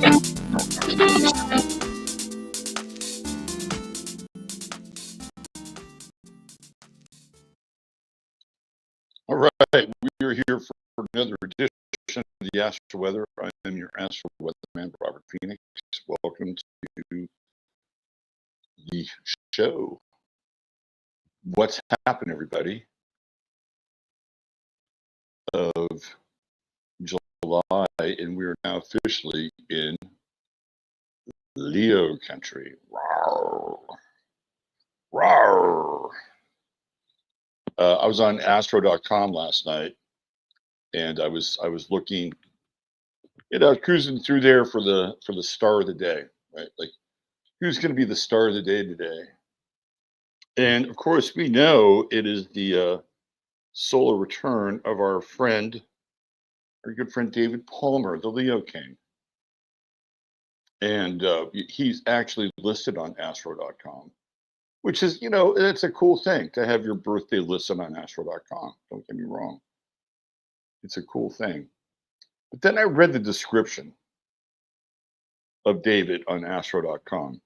All right, we are here for another edition of the Astro Weather. I am your Astro Weather man, Robert Phoenix. Welcome to the show. What's happened, everybody? Of July, and we are now officially in Leo country. Rawr. Rawr. I was on astro.com last night, and I was looking, I was cruising through there for the star of the day, right? Like, who's going to be the star of the day today? And of course, we know it is the solar return of our good friend David Palmer, the Leo King. And he's actually listed on astro.com, which is, it's a cool thing to have your birthday listed on astro.com. Don't get me wrong. It's a cool thing. But then I read the description of David on astro.com.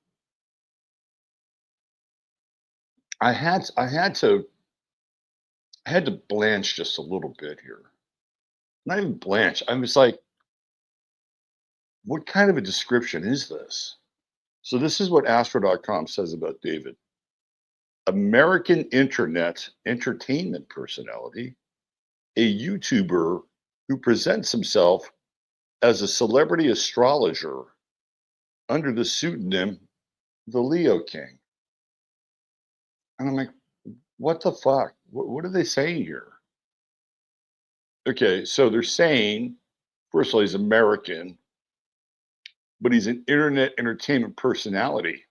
I had to blanch just a little bit here. Not even blanch. I was like, what kind of a description is this? So this is what astro.com says about David. American internet entertainment personality, a YouTuber who presents himself as a celebrity astrologer under the pseudonym the Leo King. And I'm like, what the fuck? What are they saying here? Okay, so they're saying, first of all, he's American, but he's an internet entertainment personality.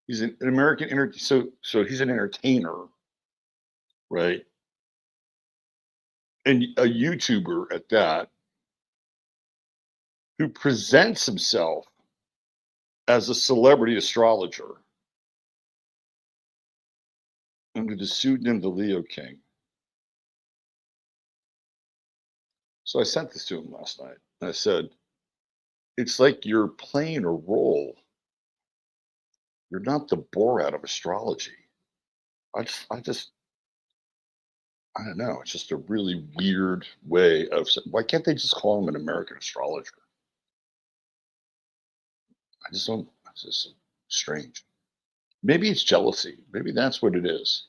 He's an American so he's an entertainer, right? And a YouTuber at that, who presents himself as a celebrity astrologer under the pseudonym the Leo King. So I sent this to him last night. And I said, it's like you're playing a role. You're not the Borat of astrology. I don't know. It's just a really weird way of, why can't they just call him an American astrologer? I just don't, it's just strange. Maybe it's jealousy. Maybe that's what it is.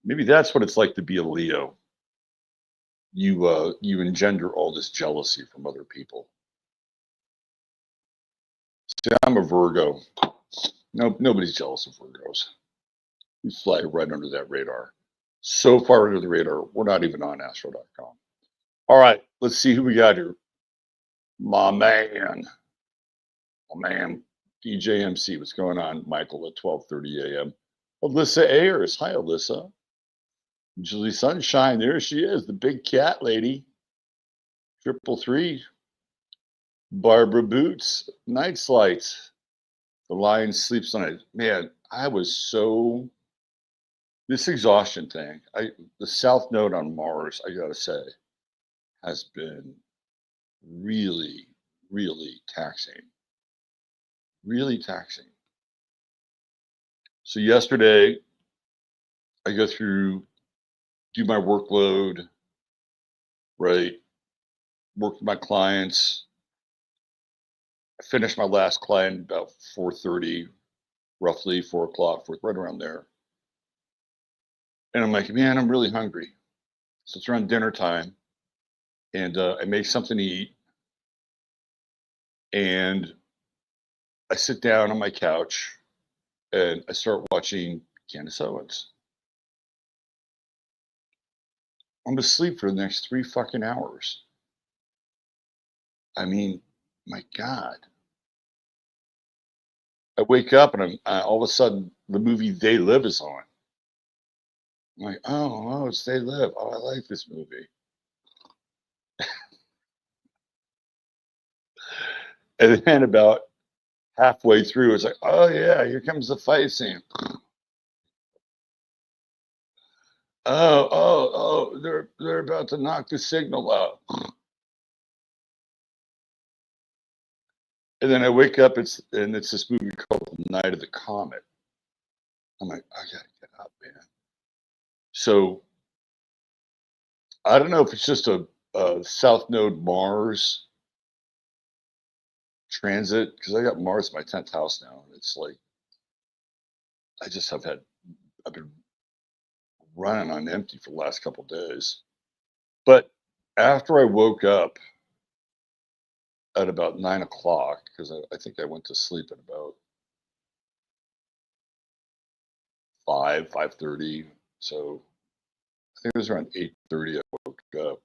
Maybe that's what it's like to be a Leo. You engender all this jealousy from other people. See, I'm a Virgo. No, nobody's jealous of Virgos. We fly right under that radar. So far under the radar, we're not even on astro.com. All right, let's see who we got here. My man, DJ MC. What's going on, Michael, at 12:30 a.m.? Alyssa Ayers. Hi, Alyssa. Julie Sunshine. There she is, the big cat lady. 333. Barbara Boots. Night's Lights. The Lion Sleeps on It. Man, I was so... This exhaustion thing, the South Node on Mars, I gotta say, has been really, really taxing. Really taxing. So yesterday, I go through, do my workload, right? Work with my clients. I finished my last client about 4:30, roughly 4 o'clock, right around there. And I'm like, man, I'm really hungry. So it's around dinner time, and I make something to eat, and I sit down on my couch, and I start watching Candace Owens. I'm asleep for the next 3 fucking hours. I mean, my God. I wake up and all of a sudden the movie They Live is on. I'm like, oh, it's They Live. Oh, I like this movie. And then about halfway through, it's like, oh yeah, here comes the fight scene. They're about to knock the signal out. And then I wake up, and it's this movie called The Night of the Comet. I'm like, I gotta get up, man. So I don't know if it's just a South Node Mars transit, because I got Mars in my 10th house now. And it's like, I just I've been running on empty for the last couple days. But after I woke up at about 9 o'clock, because I think I went to sleep at about 5:30. So I think it was around 8:30 I woke up,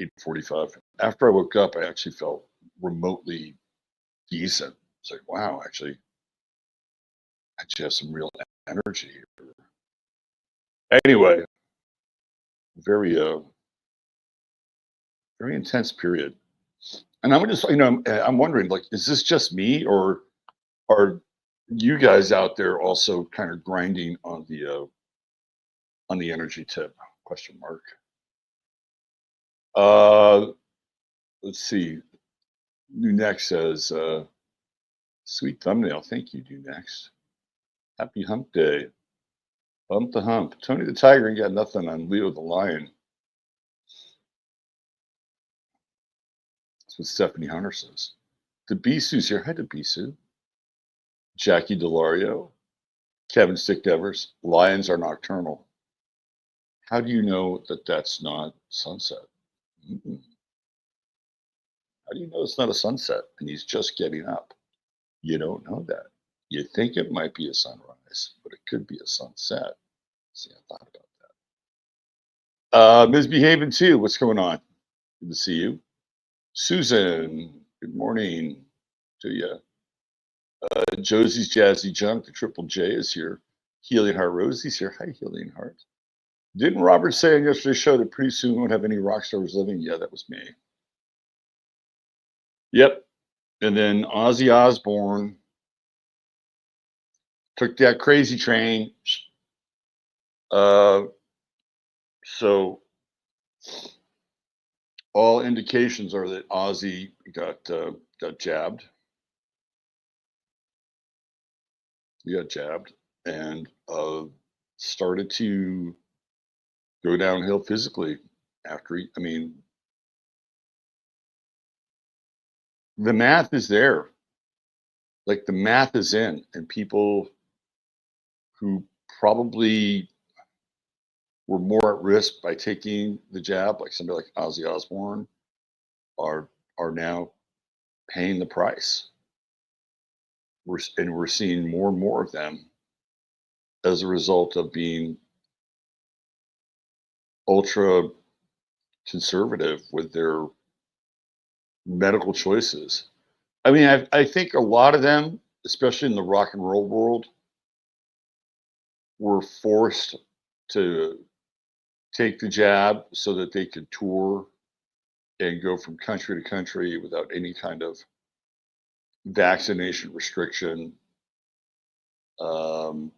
8:45. After I woke up, I actually felt remotely decent. It's like, wow, actually have some real energy here. Anyway, very very intense period. And I'm just, I'm wondering, like, is this just me, or are you guys out there also kind of grinding on the energy tip? Question mark. Uh, let's see. New Next says, sweet thumbnail. Thank you, New Next. Happy Hump Day. Hump the hump. Tony the Tiger ain't got nothing on Leo the Lion. That's what Stephanie Hunter says. Debisu's here. Hi, Debisu. Jackie Delario. Kevin Stick Devers. Lions are nocturnal. How do you know that that's not sunset? Mm-mm. How do you know it's not a sunset and he's just getting up? You don't know that. You think it might be a sunrise, but it could be a sunset. See, I thought about that. Misbehaving too. What's going on? Good to see you. Susan, good morning to you. Josie's Jazzy Junk, the Triple J is here. Helion Heart Rosie's here. Hi, Helion Heart. Didn't Robert say on yesterday's show that pretty soon we won't have any rock stars living? Yeah, that was me. Yep. And then Ozzy Osbourne took that crazy train. So all indications are that Ozzy got jabbed. He got jabbed and started to go downhill physically after he. I mean, the math is there. Like, the math is in, and people who probably were more at risk by taking the jab, like somebody like Ozzy Osbourne, are now paying the price. We're seeing more and more of them as a result of being ultra conservative with their medical choices. I mean, I think a lot of them, especially in the rock and roll world, were forced to take the jab so that they could tour and go from country to country without any kind of vaccination restriction. Um,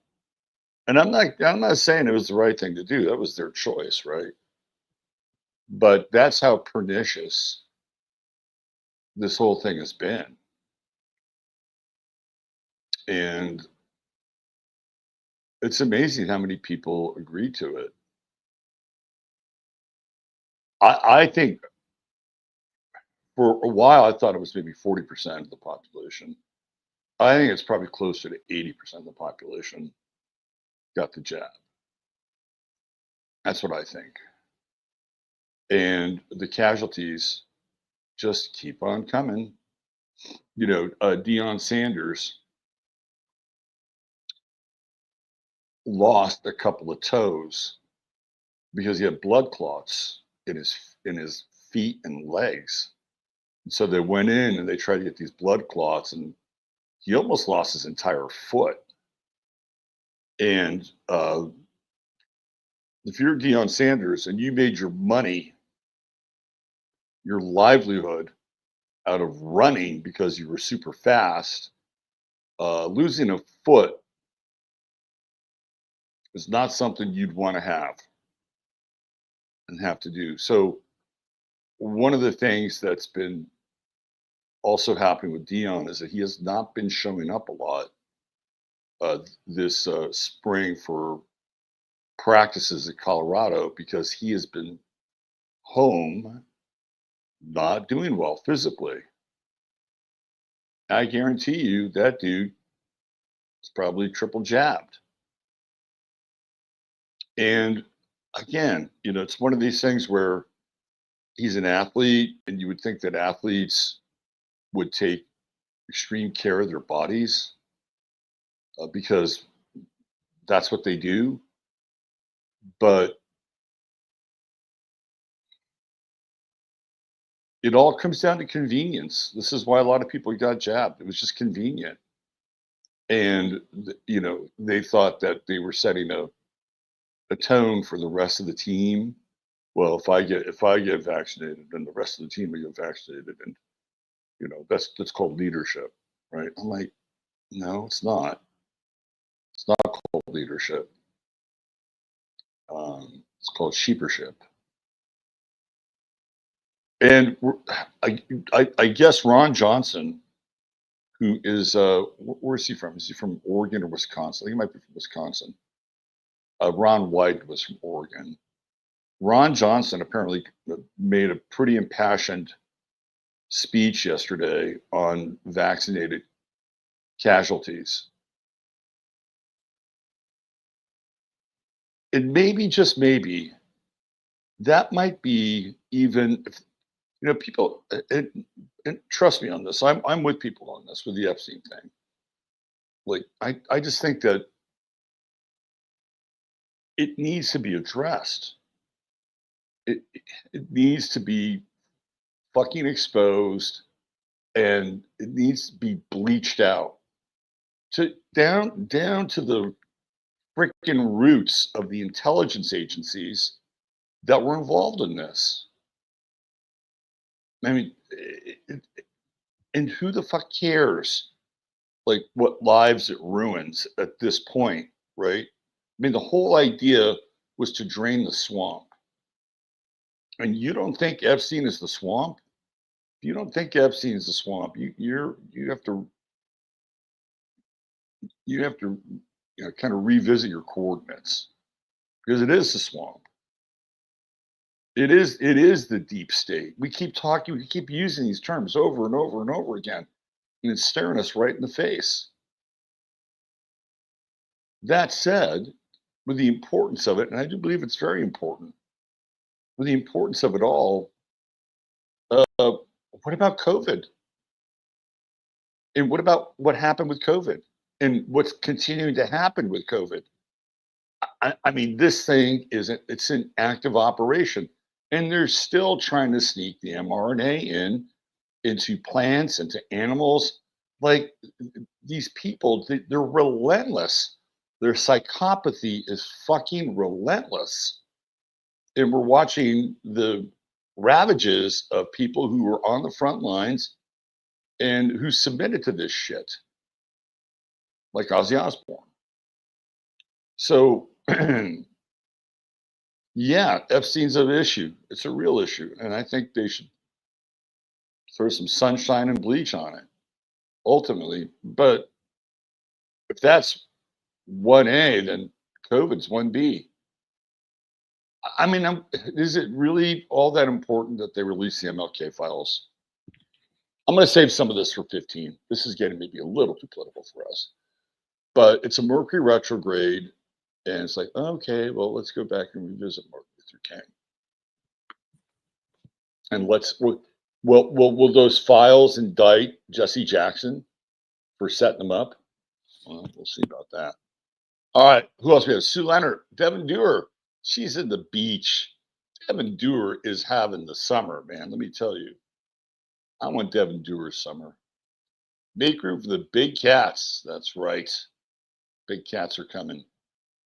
and I'm not saying it was the right thing to do. That was their choice, right? But that's how pernicious this whole thing has been. And it's amazing how many people agree to it. I think for a while I thought it was maybe 40% of the population. I think it's probably closer to 80% of the population got the jab. That's what I think. And the casualties just keep on coming. Deion Sanders lost a couple of toes because he had blood clots in his feet and legs. And so they went in and they tried to get these blood clots, and he almost lost his entire foot. And if you're Deion Sanders and you made your money, your livelihood out of running because you were super fast, losing a foot is not something you'd want to have and have to do. So one of the things that's been also happening with Dion is that he has not been showing up a lot this spring for practices at Colorado because he has been home, not doing well physically. I guarantee you that dude is probably triple jabbed. And again, it's one of these things where he's an athlete, and you would think that athletes would take extreme care of their bodies because that's what they do. But it all comes down to convenience. This is why a lot of people got jabbed. It was just convenient. And, they thought that they were setting a tone for the rest of the team. Well, if I get vaccinated, then the rest of the team will get vaccinated. And, that's called leadership, right? I'm like, no, it's not. It's not called leadership. It's called sheepership. And I guess Ron Johnson, who is where is he from? Is he from Oregon or Wisconsin? I think he might be from Wisconsin. Ron White was from Oregon. Ron Johnson apparently made a pretty impassioned speech yesterday on vaccinated casualties. And maybe, just maybe, that might be even, people, and trust me on this, I'm with people on this with the Epstein thing. Like, I just think that it needs to be addressed. It needs to be fucking exposed, and it needs to be bleached out to down to the freaking roots of the intelligence agencies that were involved in this. I mean, and who the fuck cares? Like, what lives it ruins at this point, right? I mean, the whole idea was to drain the swamp. And you don't think Epstein is the swamp? If you don't think Epstein is the swamp, you have to kind of revisit your coordinates, because it is the swamp. It is the deep state. We keep using these terms over and over and over again, and it's staring us right in the face. That said, with the importance of it, and I do believe it's very important, with the importance of it all, what about COVID? And what about what happened with COVID? And what's continuing to happen with COVID? I mean, this thing it's an active operation. And they're still trying to sneak the mRNA into plants, into animals. Like, these people, they're relentless. Their psychopathy is fucking relentless. And we're watching the ravages of people who were on the front lines and who submitted to this shit, like Ozzy Osbourne. So, yeah, Epstein's an issue. It's a real issue. And I think they should throw some sunshine and bleach on it, ultimately. But if that's 1A, then COVID's 1B. I mean, is it really all that important that they release the MLK files? I'm going to save some of this for 15. This is getting maybe a little too political for us. But it's a Mercury retrograde, and it's like, okay, well, let's go back and revisit Martin Luther King. And will those files indict Jesse Jackson for setting them up? Well, we'll see about that. All right, who else we have? Sue Leonard, Devin Dewar. She's in the beach. Devin Dewar is having the summer, man. Let me tell you. I want Devin Dewar's summer. Make room for the big cats. That's right. Big cats are coming.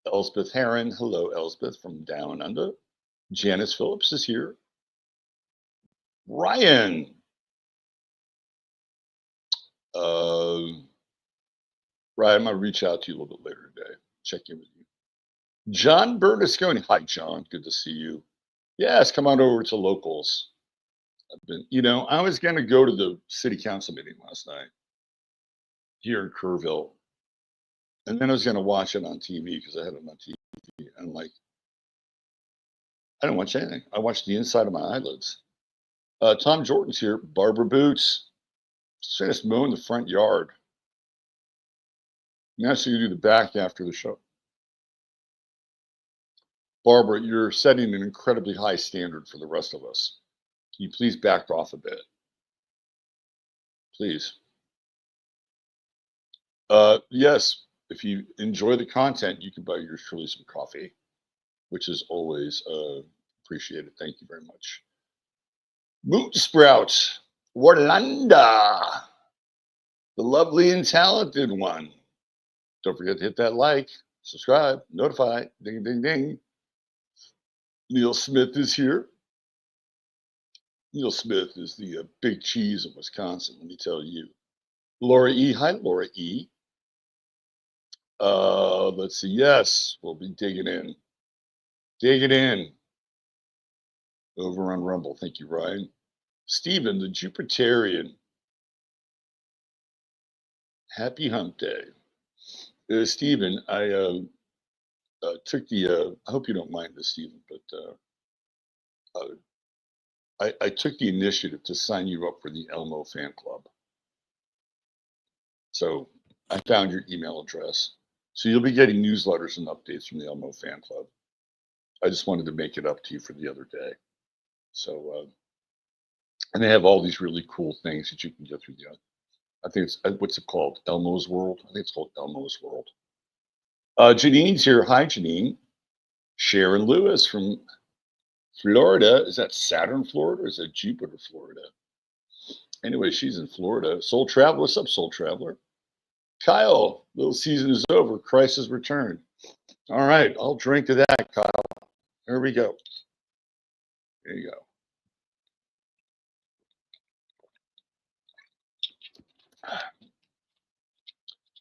Elspeth Heron. Hello, Elspeth from Down Under. Janice Phillips is here. Ryan. Ryan, I'm going to reach out to you a little bit later today. Check in with you. John Bernasconi. Hi, John. Good to see you. Yes, come on over to Locals. I was going to go to the city council meeting last night here in Kerrville, and then I was going to watch it on TV because I had it on TV. And I'm like, I didn't watch anything. I watched the inside of my eyelids. Tom Jordan's here. Barbara Boots. Just finished mowing the front yard. Now so you do the back after the show. Barbara, you're setting an incredibly high standard for the rest of us. Can you please back off a bit? Please. Yes, if you enjoy the content, you can buy yours truly some coffee, which is always appreciated. Thank you very much. Moon Sprout, Warlanda, the lovely and talented one. Don't forget to hit that like, subscribe, notify, ding, ding, ding. Neil Smith is here. Neil Smith is the big cheese of Wisconsin, let me tell you. Laura E. Hi, Laura E. Let's see. Yes, we'll be digging in. Dig it in. Over on Rumble. Thank you, Ryan. Stephen, the Jupiterian. Happy hump day. Stephen, I took the, I hope you don't mind this, Stephen, but I took the initiative to sign you up for the Elmo fan club. So I found your email address. So you'll be getting newsletters and updates from the Elmo fan club. I just wanted to make it up to you for the other day. So, and they have all these really cool things that you can get through the, I think it's, what's it called? Elmo's World? I think it's called Elmo's World. Janine's here. Hi, Janine. Sharon Lewis from Florida. Is that Saturn, Florida, or is that Jupiter, Florida? Anyway, she's in Florida. Soul Traveler. What's up, Soul Traveler? Kyle, little season is over. Christ has returned. All right, I'll drink to that, Kyle. Here we go. There you go.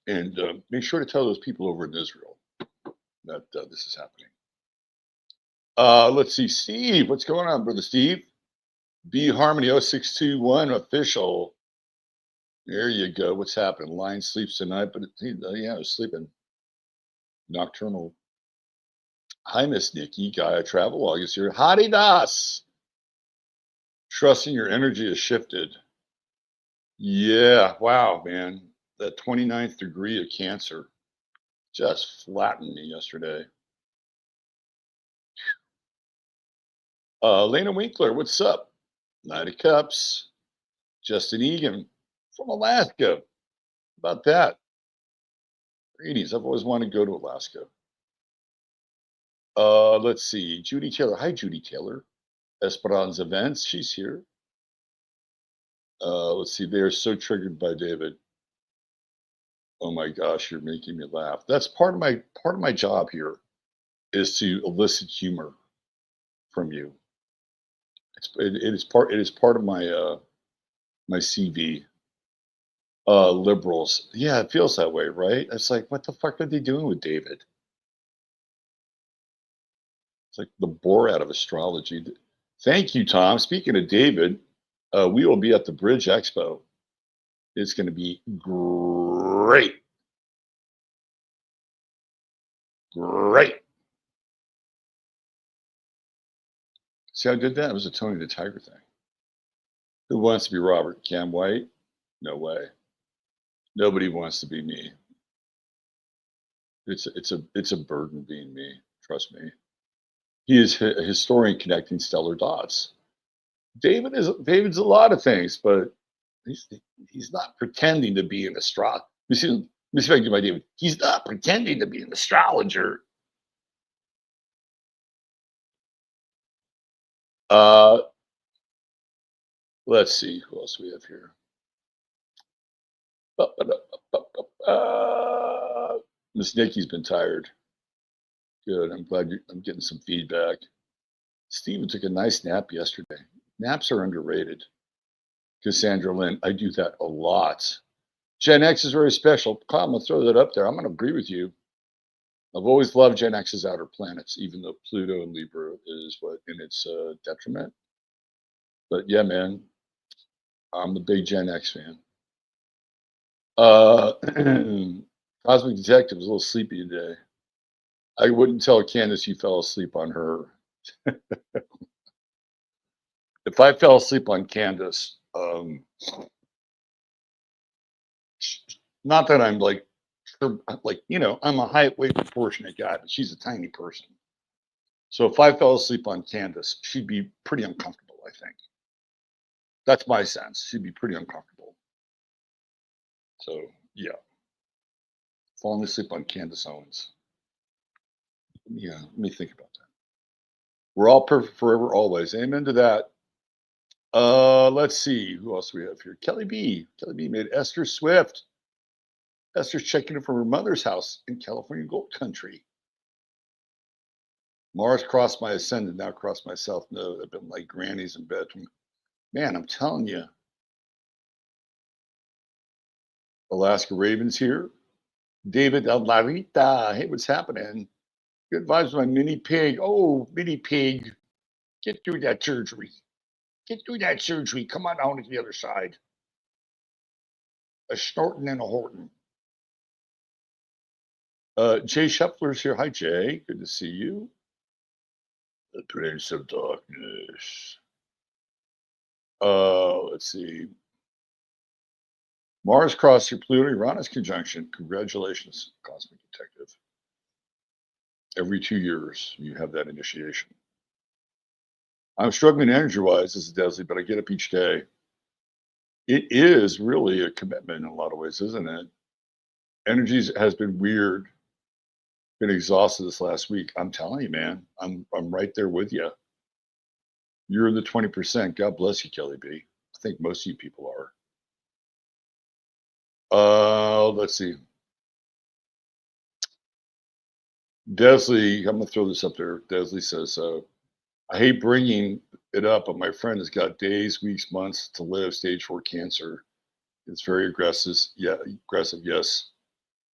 And make sure to tell those people over in Israel that this is happening. Let's see. Steve, what's going on, brother Steve? B Harmony 0621 official. There you go. What's happening? Lion sleeps tonight, but yeah, I was sleeping. Nocturnal. Hi, Miss Nikki. Gaia Travelog is here. Hadi Das. Trusting your energy has shifted. Yeah. Wow, man. That 29th degree of Cancer just flattened me yesterday. Lena Winkler, what's up? Knight of Cups. Justin Egan from Alaska. How about that? Greetings. I've always wanted to go to Alaska. Let's see. Judy Taylor. Hi, Judy Taylor. Esperanza Events. She's here. Let's see. They are so triggered by David. Oh my gosh, you're making me laugh. That's part of my job here is to elicit humor from you. It is part of my my CV. Liberals. Yeah, it feels that way, right? It's like, what the fuck are they doing with David? It's like the Borat of astrology. Thank you, Tom. Speaking of David, we will be at the Bridge Expo. It's going to be great. Great. See how I did that? It was a Tony the Tiger thing. Who wants to be Robert? Cam White? No way. Nobody wants to be me. It's a burden being me. Trust me. He is a historian connecting stellar dots. David's a lot of things, but he's not pretending to be an astrologer. Let me see if I can get my David. He's not pretending to be an astrologer. Let's see who else we have here. Miss Nikki's been tired. Good. I'm glad I'm getting some feedback. Steven took a nice nap yesterday. Naps are underrated. Cassandra Lynn, I do that a lot. Gen X is very special. Kyle, I'm going to throw that up there. I'm going to agree with you. I've always loved Gen X's outer planets, even though Pluto and Libra is what in its detriment. But yeah, man, I'm the big Gen X fan. Uh, Cosmic Detective was a little sleepy today. I wouldn't tell Candace you fell asleep on her. If I fell asleep on Candace, not that I'm like, I'm a height, weight, proportionate guy, but she's a tiny person. So if I fell asleep on Candace, she'd be pretty uncomfortable, I think. That's my sense. She'd be pretty uncomfortable. So yeah, falling asleep on Candace Owens. Yeah, let me think about that. We're all perfect forever, always. Amen to that. Let's see who else we have here. Kelly B. Kelly B made Esther Swift. Esther's checking in from her mother's house in California Gold Country. Mars crossed my ascendant, now crossed my south node. I've been like grannies in bed. Man, I'm telling you. Alaska Ravens here. David Alvarita. Hey, what's happening? Good vibes with my mini pig. Oh, mini pig. Get through that surgery. Get through that surgery. Come on down to the other side. A snorting and a horting. Jay Scheffler's here. Hi, Jay. Good to see you. The Prince of Darkness. Let's see. Mars crossed your Pluto Uranus conjunction. Congratulations, Cosmic Detective. Every 2 years, you have that initiation. I'm struggling energy-wise, this is Desley, but I get up each day. It is really a commitment in a lot of ways, isn't it? Energy has been weird, been exhausted this last week. I'm telling you, man, I'm right there with you. You're in the 20%. God bless you, Kelly B. I think most of you people are. Let's see. Desley, I'm gonna throw this up there. Desley says, I hate bringing it up, but my friend has got days, weeks, months to live, stage 4 cancer. It's very aggressive. Yeah, aggressive. Yes.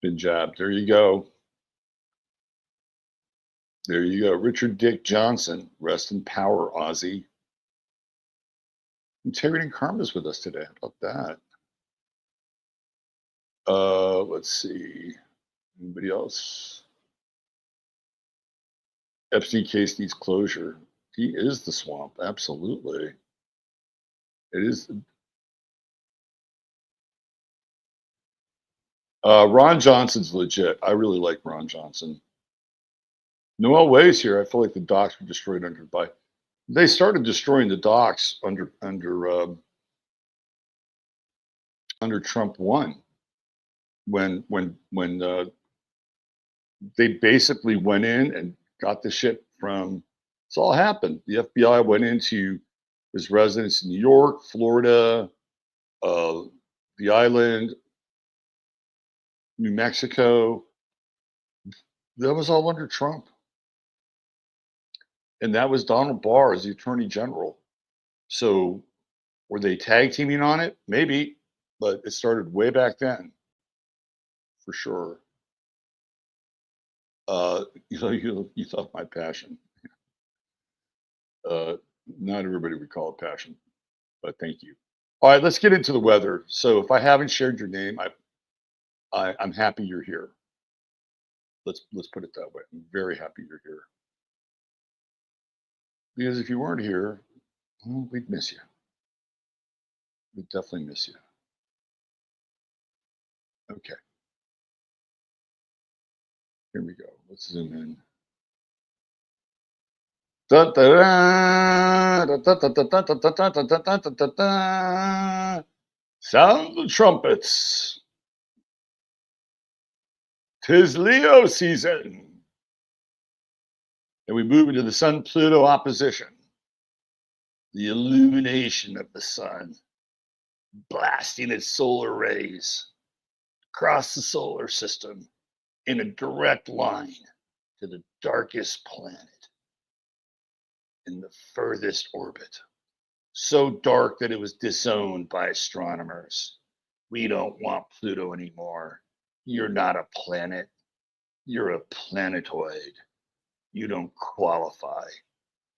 Been jabbed. There you go. There you go. Richard Dick Johnson, rest in power, Ozzy. Integrity and Karma is with us today. How about that? Let's see. Anybody else? Epstein case needs closure. He is the swamp. Absolutely. It is. Ron Johnson's legit. I really like Ron Johnson. Noel Way's here. I feel like the docks were destroyed by. They started destroying the docks under Trump 1 when they basically went in and got the shit from. It's all happened. The FBI went into his residence in New York, Florida, the island, New Mexico. That was all under Trump. And that was Donald Barr as the attorney general. So were they tag teaming on it? Maybe, but it started way back then, for sure. You thought my passion. Not everybody would call it passion, but thank you. All right, let's get into the weather. So if I haven't shared your name, I'm happy you're here. Let's put it that way. I'm very happy you're here. Because if you weren't here, well, we'd miss you. We'd definitely miss you. Okay. Here we go. Let's zoom in. Sound the trumpets. 'Tis Leo season. And we move into the Sun-Pluto opposition. The illumination of the sun, blasting its solar rays across the solar system in a direct line to the darkest planet in the furthest orbit. So dark that it was disowned by astronomers. We don't want Pluto anymore. You're not a planet. You're a planetoid. You don't qualify,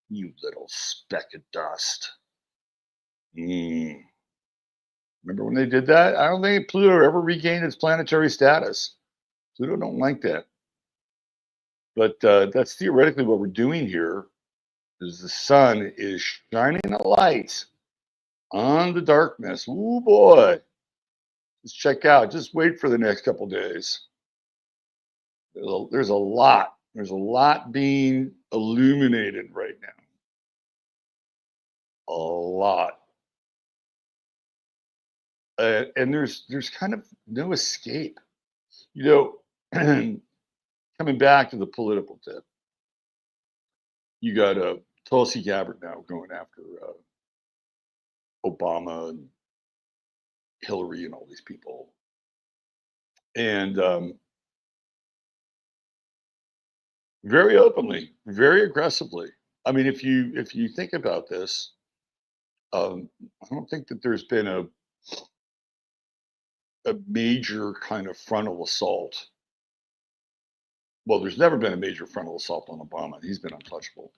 you little speck of dust. Mm. Remember when they did that? I don't think Pluto ever regained its planetary status. Pluto don't like that. But that's theoretically what we're doing here is the sun is shining a light on the darkness. Ooh, boy. Just check out. Just wait for the next couple days. There's a lot. There's a lot being illuminated right now. A lot. And there's kind of no escape. You know, coming back to the political tip, you got Tulsi Gabbard now going after Obama and Hillary and all these people, and very openly, very aggressively. I mean, if you think about this, I don't think that there's been a major kind of frontal assault. Well, there's never been a major frontal assault on Obama. He's been untouchable.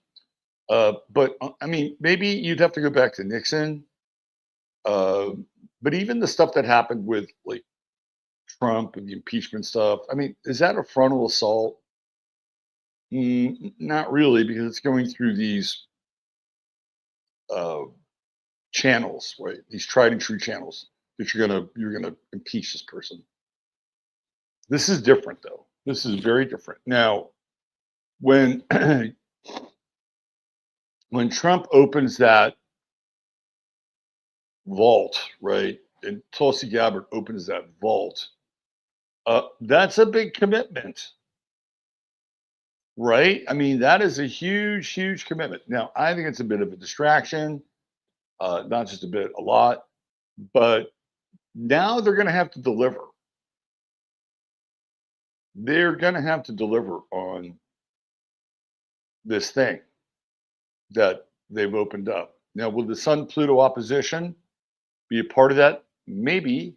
But I mean, maybe you'd have to go back to Nixon. Uh, but even the stuff that happened with like Trump and the impeachment stuff, I mean, is that a frontal assault? Not really, because it's going through these uh, channels, right? These tried and true channels that you're gonna impeach this person. This is different, though. This is very different. Now, when when Trump opens that vault, right, and Tulsi Gabbard opens that vault, that's a big commitment, right? I mean, that is a huge, huge commitment. Now, I think it's a bit of a distraction, not just a bit, a lot, but now they're going to have to deliver. They're going to have to deliver on this thing that they've opened up. Now, will the Sun Pluto opposition be a part of that? Maybe.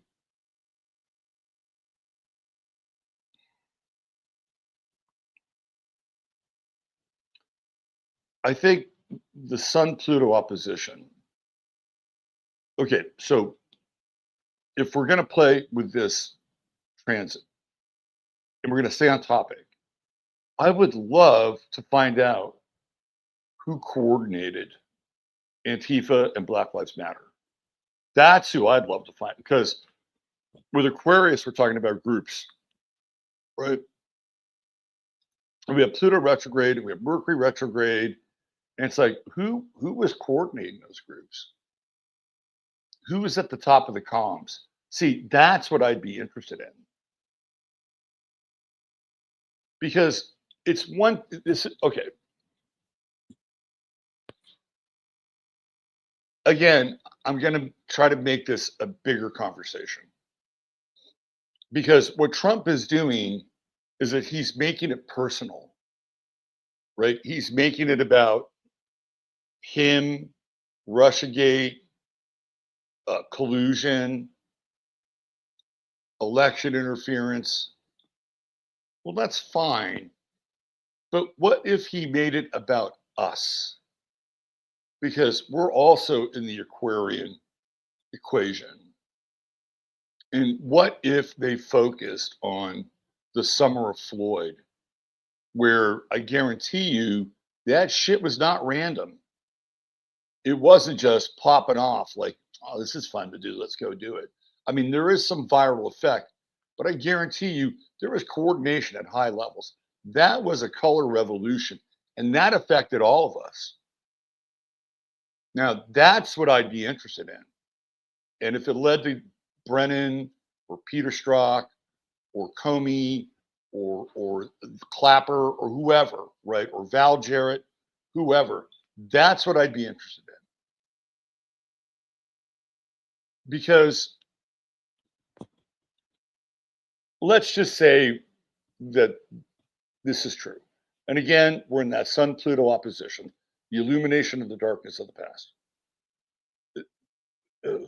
I think the Sun Pluto opposition. Okay, so if we're going to play with this transit and we're going to stay on topic, I would love to find out who coordinated Antifa and Black Lives Matter. That's who I'd love to find because with Aquarius, we're talking about groups, right? And we have Pluto retrograde and we have Mercury retrograde. And it's like, who was coordinating those groups? Who was at the top of the comms? See, that's what I'd be interested in. Because it's one this okay. Again, I'm gonna try to make this a bigger conversation. Because what Trump is doing is that he's making it personal, right? He's making it about him, Russiagate, collusion, election interference. Well, that's fine. But what if he made it about us? Because we're also in the Aquarian equation. And what if they focused on the summer of Floyd, where I guarantee you that shit was not random. It wasn't just popping off like, oh, this is fun to do. Let's go do it. I mean, there is some viral effect, but I guarantee you there was coordination at high levels. That was a color revolution, and that affected all of us. Now, that's what I'd be interested in. And if it led to Brennan or Peter Strzok or Comey or Clapper or whoever, right? Or Val Jarrett, whoever, that's what I'd be interested in. Because let's just say that this is true. And again, we're in that Sun Pluto opposition, the illumination of the darkness of the past.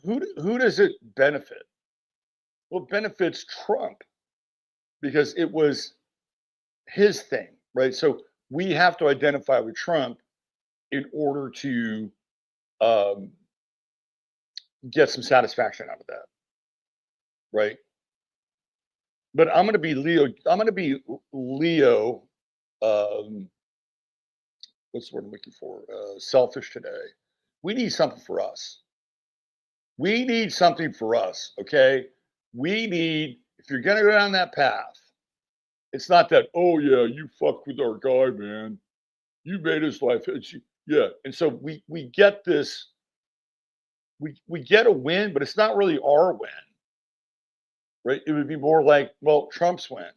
Who does it benefit? Well, it benefits Trump because it was his thing, right? So we have to identify with Trump in order to um, get some satisfaction out of that, right? But I'm going to be Leo. I'm going to be Leo. Um, what's the word I'm looking for? Selfish today. We need something for us. We need something for us. Okay. We need, if you're going to go down that path, it's not that, oh, yeah, you fucked with our guy, man. You made his life. Yeah. And so we get this, we get a win, but it's not really our win, right? It would be more like, well, Trump's win.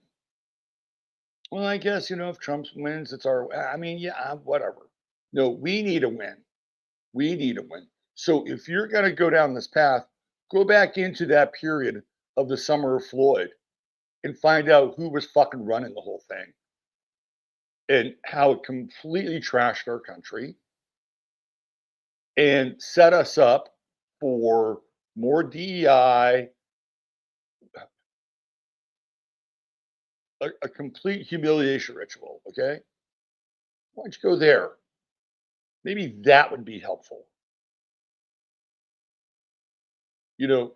Well, I guess, if Trump wins, it's our, I mean, yeah, whatever. No, we need a win. We need a win. So if you're going to go down this path, go back into that period of the summer of Floyd and find out who was fucking running the whole thing and how it completely trashed our country and set us up for more DEI, a complete humiliation ritual. Okay. Why don't you go there? Maybe that would be helpful.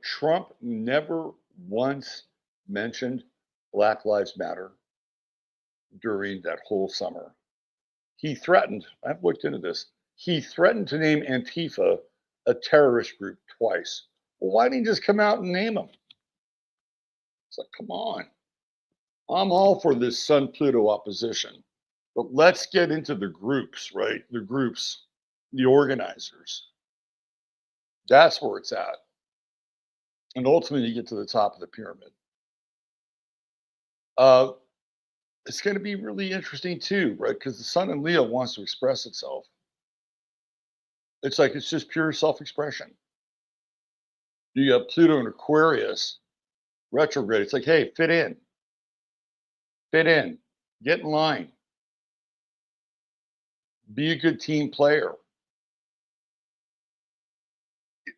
Trump never once mentioned Black Lives Matter during that whole summer. He threatened, I've looked into this, he threatened to name Antifa a terrorist group twice. Well, why didn't he just come out and name them? It's like, come on. I'm all for this Sun-Pluto opposition, but let's get into the groups, right? The groups, the organizers. That's where it's at. And ultimately, you get to the top of the pyramid. It's going to be really interesting too, right? Because the sun in Leo wants to express itself. It's like it's just pure self-expression. You got Pluto in Aquarius retrograde. It's like, hey, fit in, get in line, be a good team player.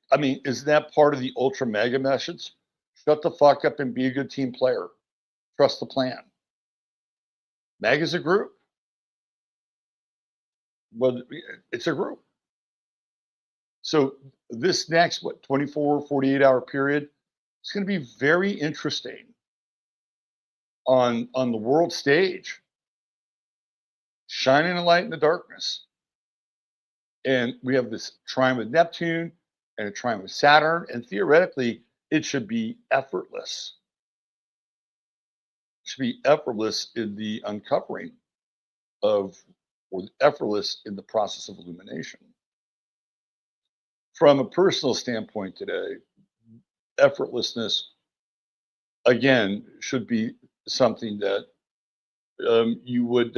I mean, is that part of the ultra mega message? Shut the fuck up and be a good team player. Trust the plan. MAG is a group. Well, it's a group. So this next, 24, 48-hour period, it's going to be very interesting on the world stage, shining a light in the darkness. And we have this trine with Neptune and a trine with Saturn, and theoretically, it should be effortless. It should be effortless in the uncovering or effortless in the process of illumination. From a personal standpoint today, effortlessness, again, should be something that you would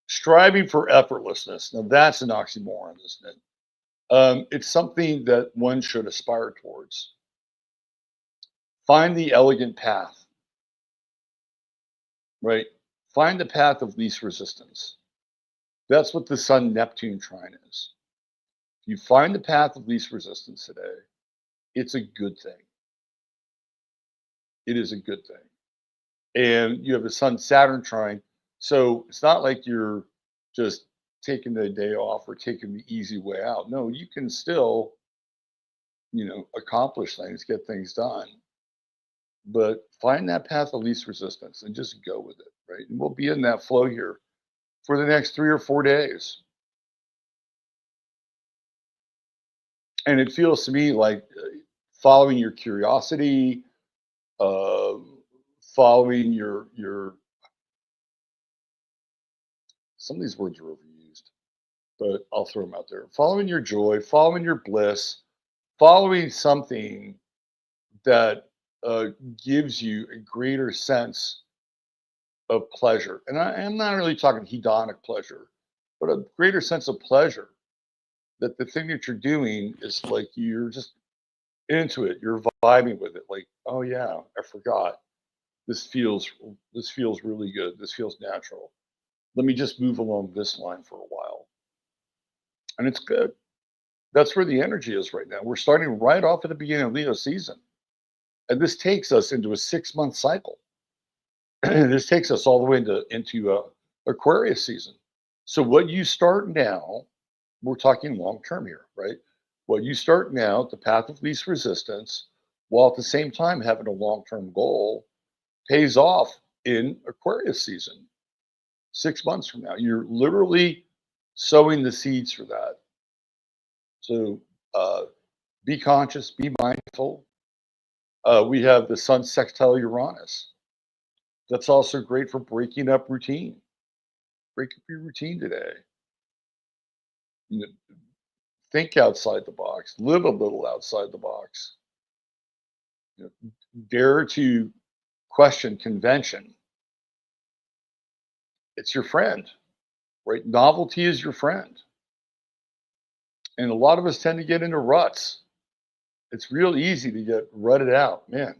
striving for effortlessness. Now that's an oxymoron, isn't it? It's something that one should aspire towards. Find the elegant path, right? Find the path of least resistance. That's what the Sun Neptune trine is. If you find the path of least resistance today, it's a good thing. It is a good thing. And you have the Sun Saturn trine. So it's not like you're just taking the day off or taking the easy way out. No, you can still, accomplish things, get things done. But find that path of least resistance and just go with it, right? And we'll be in that flow here for the next 3 or 4 days. And it feels to me like following your curiosity, following your some of these words are overused, but I'll throw them out there. Following your joy, following your bliss, following something that gives you a greater sense of pleasure. And I'm not really talking hedonic pleasure, but a greater sense of pleasure that the thing that you're doing is like you're just into it. You're vibing with it. Like, oh yeah, I forgot. This feels really good. This feels natural. Let me just move along this line for a while. And it's good. That's where the energy is right now. We're starting right off at the beginning of Leo season. And this takes us into a 6-month cycle. This takes us all the way into Aquarius season. So what you start now, we're talking long term here, right? Well, you start now the path of least resistance, while at the same time having a long-term goal pays off in Aquarius season. 6 months from now, you're literally sowing the seeds for that. So uh, be conscious, be mindful. We have the Sun sextile Uranus. That's also great for breaking up routine. Break up your routine today. You know, think outside the box. Live a little outside the box. You know, dare to question convention. It's your friend, right? Novelty is your friend. And a lot of us tend to get into ruts. It's real easy to get rutted out. Man,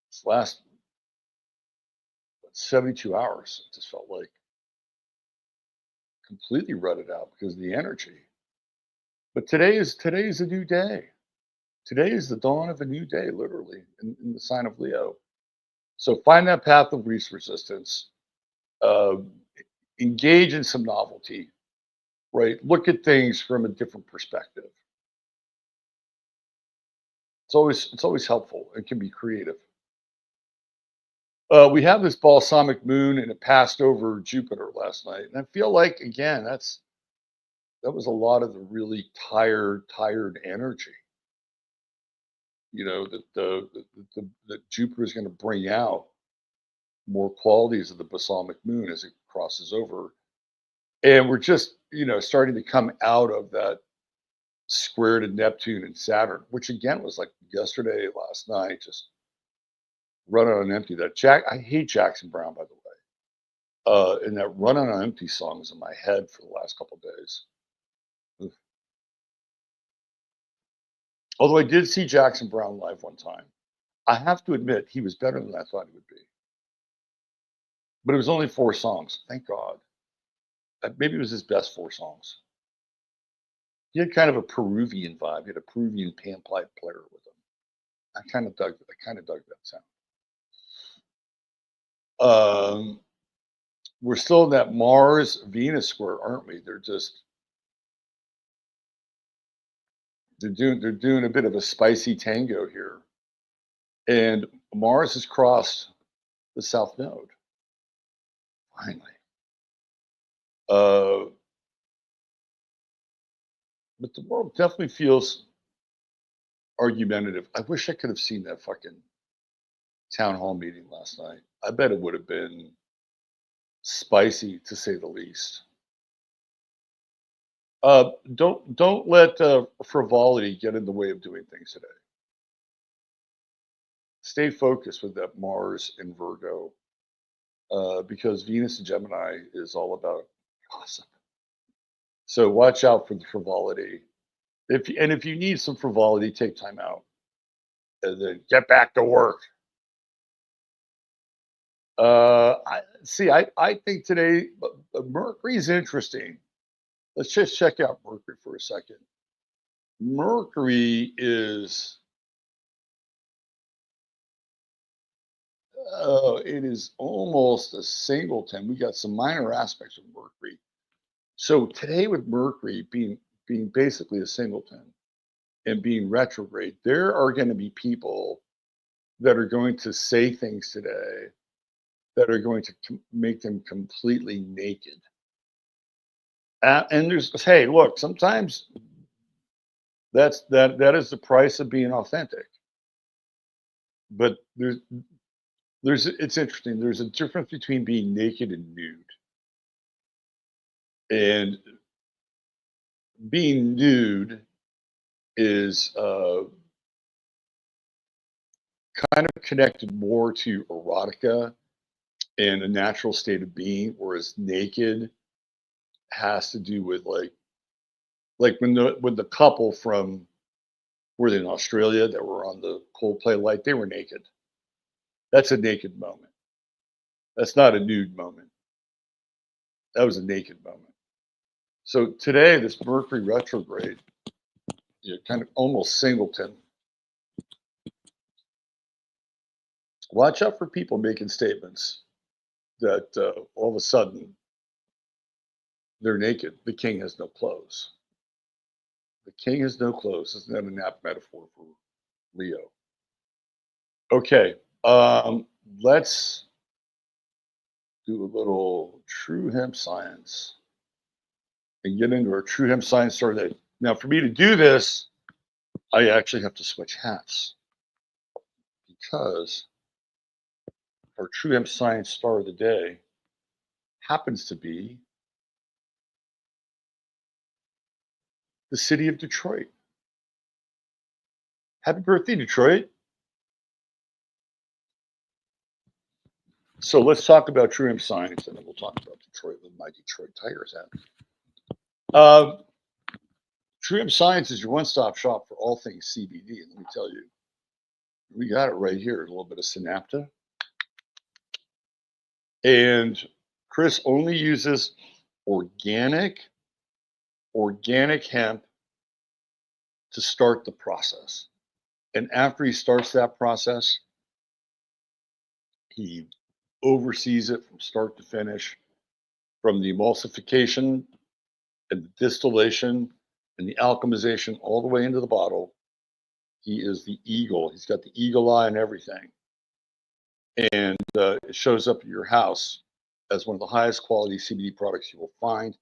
this last 72 hours, it just felt like completely rutted out because of the energy. But today is a new day. Today is the dawn of a new day, literally, in the sign of Leo. So find that path of least resistance. Uh, engage in some novelty, right? Look at things from a different perspective. It's always helpful. It can be creative. We have this balsamic moon, and it passed over Jupiter last night, and I feel like again that was a lot of the really tired energy. You know that that Jupiter is going to bring out more qualities of the balsamic moon as it crosses over, and we're just starting to come out of that square to Neptune and Saturn, which again was like yesterday, last night, just running on empty. I hate Jackson Brown, by the way. And that "Running on Empty" song is in my head for the last couple of days. Oof. Although I did see Jackson Brown live one time, I have to admit he was better than I thought he would be. But it was only 4 songs, thank God. Maybe it was his best 4 songs. He had kind of a Peruvian vibe. He had a Peruvian panpipe player with him. I kind of dug that sound. Um, we're still in that Mars Venus square, aren't we? They're doing a bit of a spicy tango here, and Mars has crossed the South Node finally. Uh, but the world definitely feels argumentative. I wish I could have seen that fucking town hall meeting last night. I bet it would have been spicy to say the least. Don't let frivolity get in the way of doing things today. Stay focused with that Mars in Virgo, because Venus in Gemini is all about gossip. So watch out for the frivolity. If you need some frivolity, take time out and then get back to work. I think today Mercury's interesting. Let's just check out Mercury for a second. Mercury is it is almost a singleton. We got some minor aspects of Mercury. So today with Mercury being basically a singleton and being retrograde, there are going to be people that are going to say things today that are going to make them completely naked. And hey, look, sometimes that is the price of being authentic. But it's interesting. There's a difference between being naked and nude. And being nude is kind of connected more to erotica and a natural state of being, whereas naked has to do with like when the couple from were they in Australia that were on the Coldplay light, they were naked. That's a naked moment. That's not a nude moment. That was a naked moment. So today, this Mercury retrograde, kind of almost singleton. Watch out for people making statements that all of a sudden they're naked. The king has no clothes. The king has no clothes. Isn't that an apt metaphor for Leo? Okay, let's do a little True Hemp Science and get into our True Hemp Science Star today. Now, for me to do this, I actually have to switch hats because our True Hemp Science Star of the day happens to be the city of Detroit. Happy birthday, Detroit. So let's talk about True Hemp Science, and then we'll talk about Detroit with my Detroit Tigers hat. True Hemp Science is your one-stop shop for all things CBD. And let me tell you, we got it right here. A little bit of Synapta. And Chris only uses organic hemp to start the process. And after he starts that process, he oversees it from start to finish, from the emulsification and the distillation and the alchemization all the way into the bottle. He is the eagle. He's got the eagle eye and everything. And it shows up at your house as one of the highest quality CBD products you will find.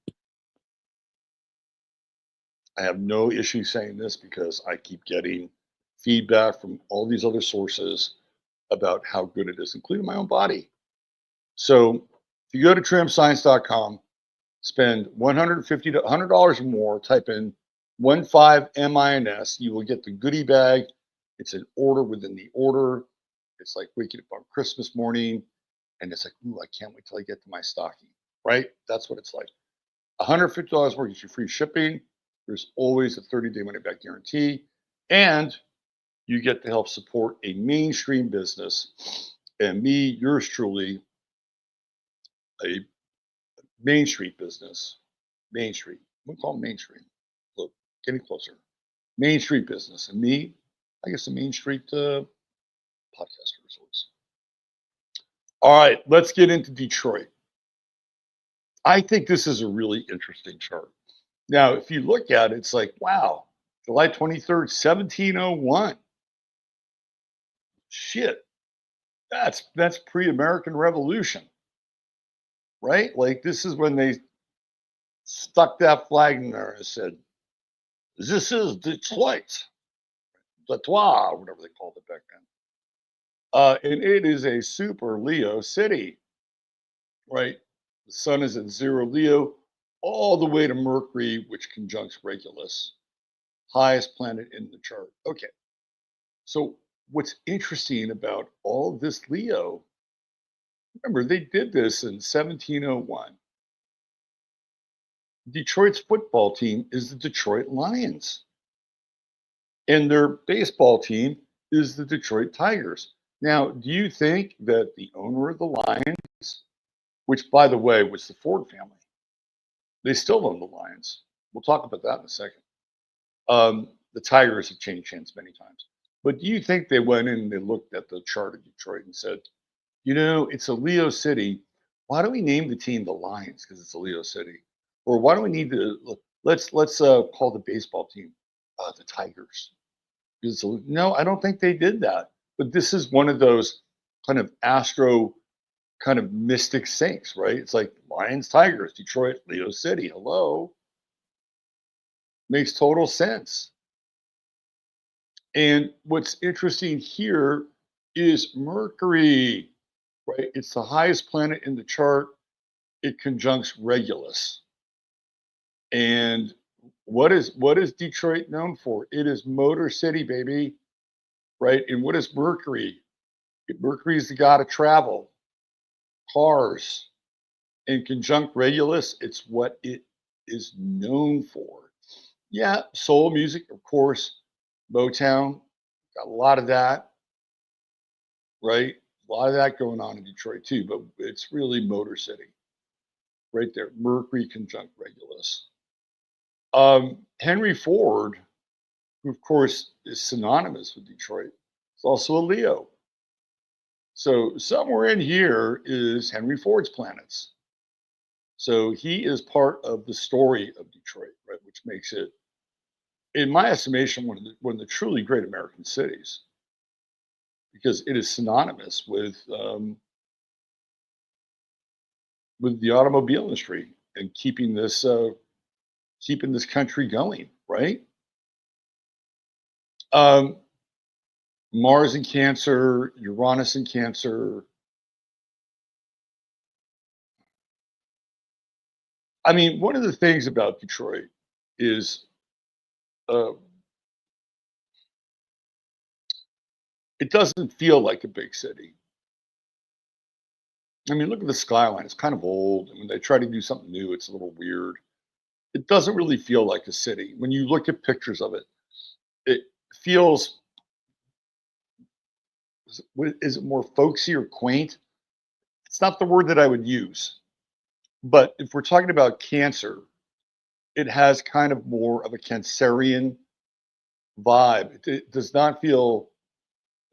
I have no issue saying this because I keep getting feedback from all these other sources about how good it is, including my own body. So if you go to truehempscience.com, spend $150 to $100 or more, type in 15MINS, you will get the goodie bag. It's an order within the order. It's like waking up on Christmas morning and it's like, ooh, I can't wait till I get to my stocking, right? That's what it's like. $150 more gets you free shipping. There's always a 30-day money-back guarantee. And you get to help support a mainstream business. And me, yours truly, a Main Street business. Main Street. We'll call it Main Street. Look, getting closer. Main Street business. And me, I guess the Main Street podcaster resorts. All right, let's get into Detroit. I think this is a really interesting chart. Now, if you look at it, it's like, wow, July 23rd, 1701. Shit, that's pre-American Revolution, right? Like this is when they stuck that flag in there and said, this is Detroit, Detroit, whatever they called it back then. And it is a super Leo city, right? The sun is at 0 Leo, all the way to Mercury, which conjuncts Regulus, highest planet in the chart. Okay, so what's interesting about all this Leo, remember they did this in 1701. Detroit's football team is the Detroit Lions, and their baseball team is the Detroit Tigers. Now, do you think that the owner of the Lions, which by the way was the Ford family, they still own the Lions. We'll talk about that in a second. The Tigers have changed hands many times. But do you think they went in and they looked at the chart of Detroit and said, you know, it's a Leo city. Why don't we name the team the Lions because it's a Leo city? Or why do we need to let's call the baseball team the Tigers? No, I don't think they did that. But this is one of those kind of astro kind of mystic syncs, right? It's like Lions, Tigers, Detroit, Leo City. Hello. Makes total sense. And what's interesting here is Mercury, right? It's the highest planet in the chart. It conjuncts Regulus. And what is Detroit known for? It is Motor City, baby, right? And what is Mercury? Mercury is the god of travel, cars. In conjunct Regulus, it's what it is known for. Yeah, soul music, of course, Motown, got a lot of that, right? A lot of that going on in Detroit too, but it's really Motor City, right there. Mercury conjunct Regulus. Henry Ford, who of course is synonymous with Detroit, is also a Leo. So somewhere in here is Henry Ford's planets. So he is part of the story of Detroit, right? Which makes it in my estimation, one of the truly great American cities because it is synonymous with the automobile industry and keeping this country going, right? Um, Mars in Cancer, Uranus in Cancer. I mean, one of the things about Detroit is uh, it doesn't feel like a big city. I mean, look at the skyline; it's kind of old, and when they try to do something new, it's a little weird. It doesn't really feel like a city. When you look at pictures of it, it feels is it more folksy or quaint? It's not the word that I would use. But if we're talking about Cancer, it has kind of more of a Cancerian vibe. It does not feel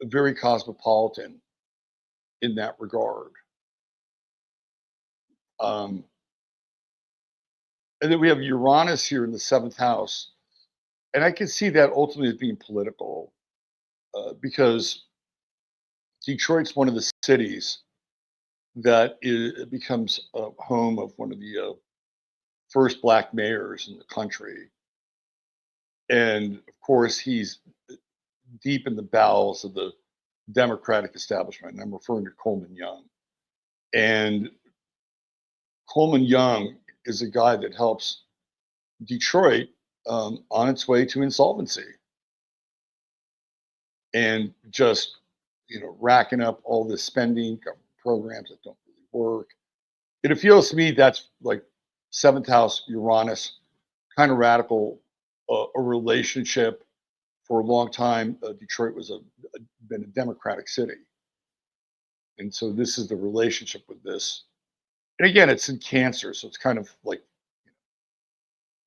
very cosmopolitan in that regard. Um, and then we have Uranus here in the seventh house. And I can see that ultimately as being political because Detroit's one of the cities that becomes a home of one of the first black mayors in the country. And of course, he's deep in the bowels of the Democratic establishment. And I'm referring to Coleman Young. And Coleman Young is a guy that helps Detroit on its way to insolvency and just racking up all this spending programs that don't really work. It feels to me that's like seventh house Uranus, kind of radical, a relationship for a long time. Detroit was been a Democratic city, and so this is the relationship with this. And again, it's in Cancer, so it's kind of like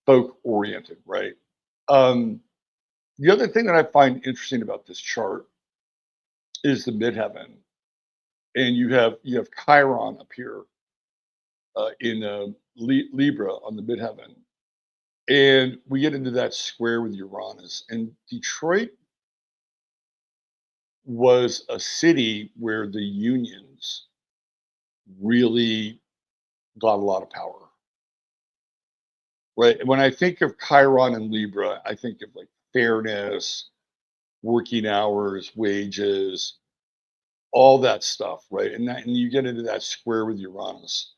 folk oriented, right? Um, the other thing that I find interesting about this chart is the midheaven, and you have Chiron up here in Libra on the midheaven, and we get into that square with Uranus. And Detroit was a city where the unions really got a lot of power. Right. When I think of Chiron and Libra, I think of like fairness, working hours, wages, all that stuff, right? And you get into that square with Uranus,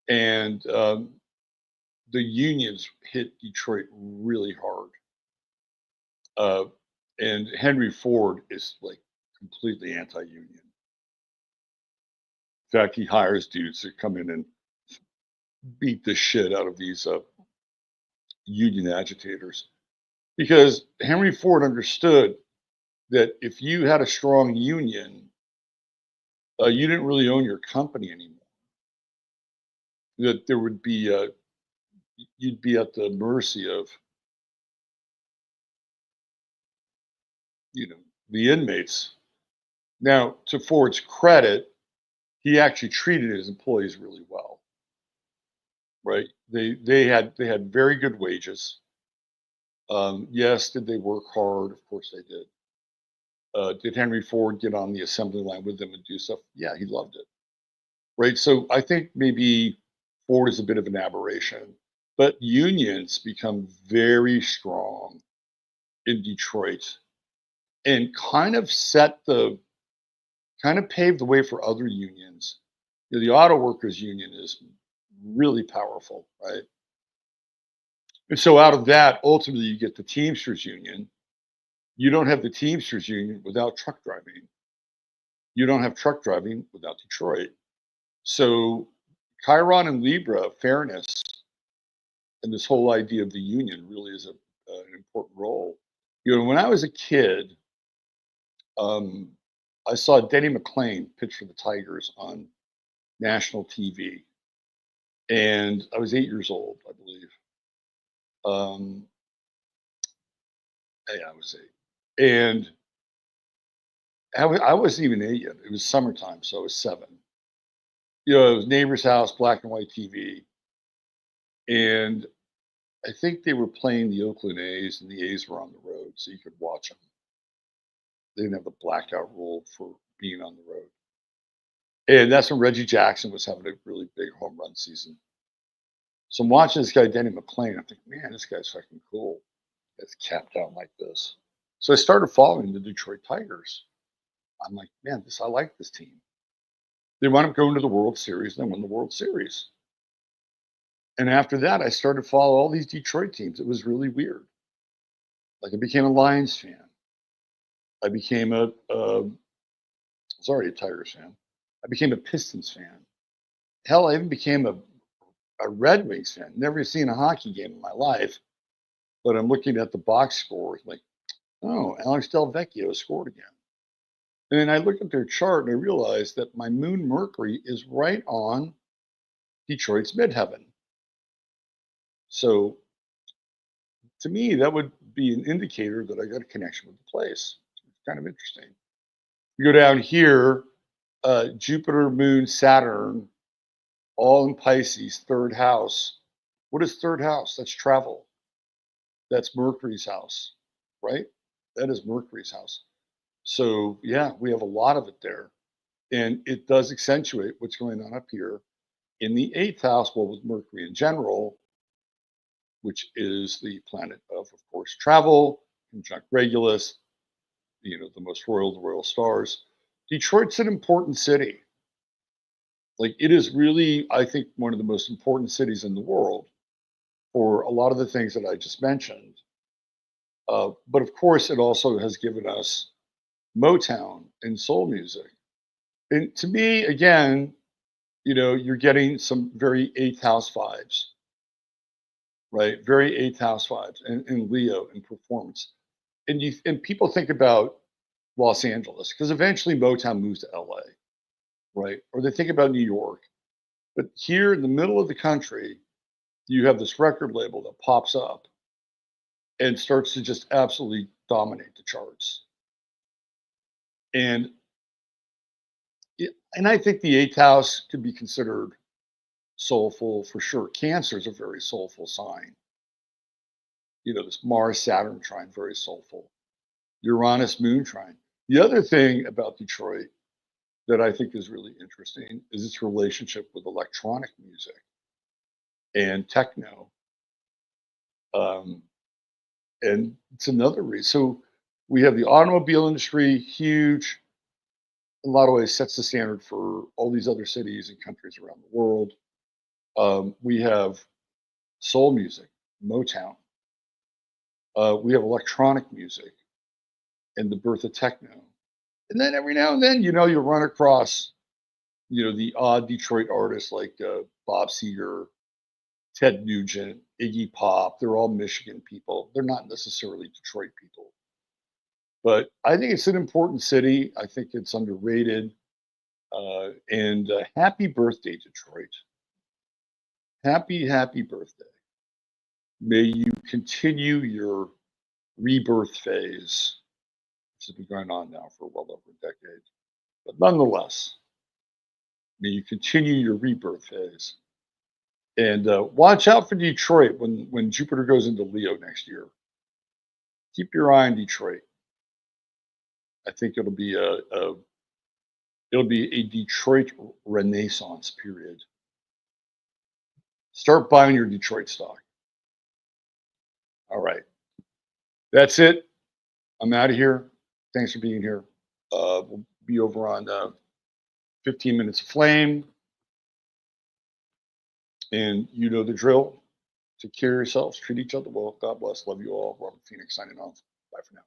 and the unions hit Detroit really hard. Uh, and Henry Ford is like completely anti-union. In fact, he hires dudes to come in and beat the shit out of these union agitators because Henry Ford understood that if you had a strong union, you didn't really own your company anymore. That there would be you'd be at the mercy of you know the inmates. Now, to Ford's credit, he actually treated his employees really well. Right? They had very good wages. Yes, did they work hard? Of course they did. Did Henry Ford get on the assembly line with them and do stuff? Yeah, he loved it. Right. So I think maybe Ford is a bit of an aberration, but unions become very strong in Detroit and kind of paved the way for other unions. The auto workers union is really powerful, right? And so out of that, ultimately you get the Teamsters union. You don't have the Teamsters union without truck driving. You don't have truck driving without Detroit. So Chiron and Libra, fairness, and this whole idea of the union really is an important role. When I was a kid, um, I saw Denny McClain pitch for the Tigers on national TV, and I was 8 years old, I believe. Um, yeah, I was eight, and I wasn't even eight yet. It was summertime, so I was seven. It was neighbor's house, black and white TV, and I think they were playing the Oakland A's, and the A's were on the road, so you could watch them. They didn't have the blackout rule for being on the road. And that's when Reggie Jackson was having a really big home run season. So I'm watching this guy, Denny McClain. I'm thinking, man, this guy's fucking cool. It's capped out like this. So I started following the Detroit Tigers. I'm like, man, I like this team. They wound up going to the World Series and they won the World Series. And after that, I started to follow all these Detroit teams. It was really weird. Like I became a Lions fan. I became I was already a Tigers fan. I became a Pistons fan. Hell, I even became a Red Wings fan. Never seen a hockey game in my life, but I'm looking at the box scores like, oh, Alex Delvecchio scored again. And then I look at their chart and I realize that my moon Mercury is right on Detroit's midheaven. So to me, that would be an indicator that I got a connection with the place. It's kind of interesting. You go down here, Jupiter, Moon, Saturn, all in Pisces, third house. What is third house? That's travel. That's Mercury's house, right? That is Mercury's house. So yeah, we have a lot of it there. And it does accentuate what's going on up here in the eighth house, well, with Mercury in general, which is the planet of course, travel, conjunct Regulus, the most royal, the royal stars. Detroit's an important city. Like it is really, I think, one of the most important cities in the world for a lot of the things that I just mentioned. But of course, it also has given us Motown and soul music. And to me, again, you're getting some very eighth house vibes, right? Very eighth house vibes and Leo in performance. And people think about Los Angeles because eventually Motown moves to LA, right? Or they think about New York. But here in the middle of the country, you have this record label that pops up and starts to just absolutely dominate the charts. And and I think the eighth house could be considered soulful for sure. Cancer is a very soulful sign. This Mars Saturn trine, very soulful. Uranus Moon trine. The other thing about Detroit that I think is really interesting is its relationship with electronic music and techno. Um, and it's another reason. So we have the automobile industry, huge, in a lot of ways sets the standard for all these other cities and countries around the world. We have soul music, Motown. We have electronic music and the birth of techno. And then every now and then, you run across, the odd Detroit artists like Bob Seger, Ted Nugent, Iggy Pop. They're all Michigan people. They're not necessarily Detroit people. But I think it's an important city. I think it's underrated. And happy birthday, Detroit. Happy, happy birthday. May you continue your rebirth phase, which has been going on now for well over a decade. But nonetheless, may you continue your rebirth phase. And watch out for Detroit when Jupiter goes into Leo next year. Keep your eye on Detroit. I think it'll be a Detroit renaissance period. Start buying your Detroit stock. All right. That's it. I'm out of here. Thanks for being here. We'll be over on 15 Minutes of Flame. And you know the drill. Take care of yourselves. Treat each other well. God bless. Love you all. Robert Phoenix signing off. Bye for now.